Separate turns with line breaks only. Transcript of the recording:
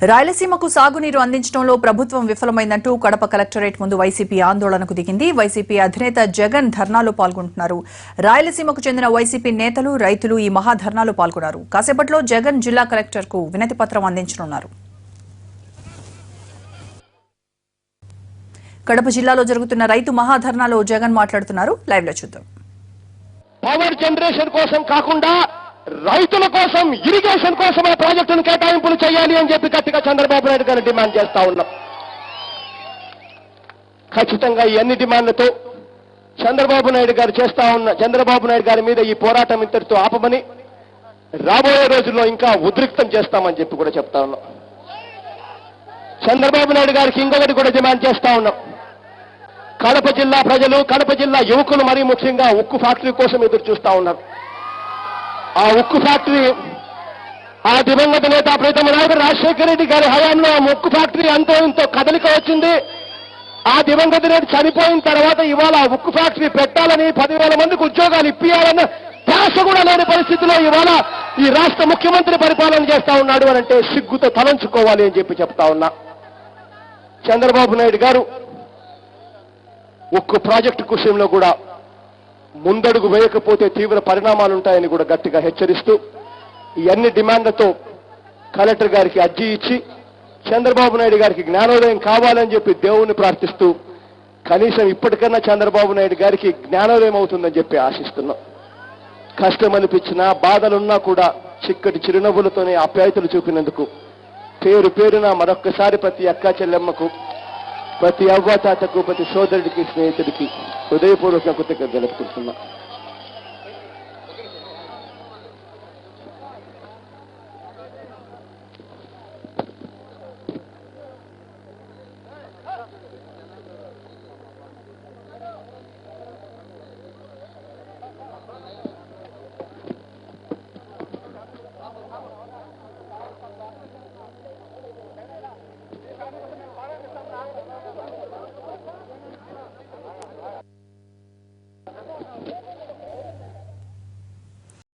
రాయలసీమకు సాగునీరు అందించడంలో ప్రభుత్వం విఫలమైందంటూ కడప కలెక్టరేట్ ముందు వైసీపీ ఆందోళనకు దిగింది. వైసీపీ అధినేత జగన్ ధర్నాలో పాల్గొంటున్నారు. రాయలసీమకు చెందిన వైసీపీ నేతలు, రైతులు ఈ మహాధర్నాలో పాల్గొన్నారు. కాసేపట్లో జగన్ జిల్లా కలెక్టర్కు వినతి పత్రం అందించనున్నారు. కడప జిల్లాలో జరుగుతున్న రైతు మహాధర్నాలో జగన్ మాట్లాడుతున్నారు. లైవ్ లో చూద్దాం.
పవర్ జనరేషన్ కోసం కాకుండా రైతుల కోసం, ఇరిగేషన్ కోసం ఆ ప్రాజెక్టును కేటాయింపులు చేయాలి అని చెప్పి గట్టిగా చంద్రబాబు నాయుడు గారు డిమాండ్ చేస్తా ఉన్నాం. ఖచ్చితంగా ఈ అన్ని డిమాండ్లతో చంద్రబాబు నాయుడు గారి మీద ఈ పోరాటం ఇంతటితో ఆపమని, రాబోయే రోజుల్లో ఇంకా ఉద్రిక్తం చేస్తామని చెప్పి కూడా చెప్తా ఉన్నాం. చంద్రబాబు నాయుడు గారికి ఇంకొకటి కూడా డిమాండ్ చేస్తా ఉన్నాం. కడప జిల్లా ప్రజలు, కడప జిల్లా యువకులు మరీ ముఖ్యంగా ఉక్కు ఫ్యాక్టరీ కోసం ఎదురు చూస్తా ఉన్నారు. ఆ ఉక్కు ఫ్యాక్టరీ, ఆ దివంగత నేత ప్రీతమ నాయకుడు రాజశేఖర రెడ్డి గారి హయాంలో ఆ ఉక్కు ఫ్యాక్టరీ అంతో ఇంతో కదలిక వచ్చింది. ఆ దివంగత రెడ్డి చనిపోయిన తర్వాత ఇవాళ ఆ ఉక్కు ఫ్యాక్టరీ పెట్టాలని, 10,000 మందికి ఉద్యోగాలు ఇప్పియాలన్న ధ్యాస కూడా లేని పరిస్థితిలో ఇవాళ ఈ రాష్ట్ర ముఖ్యమంత్రి పరిపాలన చేస్తా ఉన్నాడు అని అంటే సిగ్గుతో తలంచుకోవాలి అని చెప్పి చెప్తా ఉన్నా. చంద్రబాబు నాయుడు గారు ఉక్కు ప్రాజెక్టు విషయంలో కూడా ముందడుగు వేయకపోతే తీవ్ర పరిణామాలుంటాయని కూడా గట్టిగా హెచ్చరిస్తూ, ఈ అన్ని డిమాండ్లతో కలెక్టర్ గారికి అర్జీ ఇచ్చి చంద్రబాబు నాయుడు గారికి జ్ఞానోదయం కావాలని చెప్పి దేవుణ్ణి ప్రార్థిస్తూ, కనీసం ఇప్పటికన్నా చంద్రబాబు నాయుడు గారికి జ్ఞానోదయం అవుతుందని చెప్పి ఆశిస్తున్నాం. కష్టం అనిపించినా, బాధలున్నా కూడా చిక్కటి చిరునవ్వులతోనే ఆప్యాయతలు చూపినందుకు పేరు పేరున మరొక్కసారి ప్రతి అక్కా చెల్లెమ్మకు, ప్రతి అవ్వాతాతకు, ప్రతి సోదరుడికి, స్నేహితుడికి హృదయపూర్వక కృతజ్ఞతలు తెలుపుతున్నాం.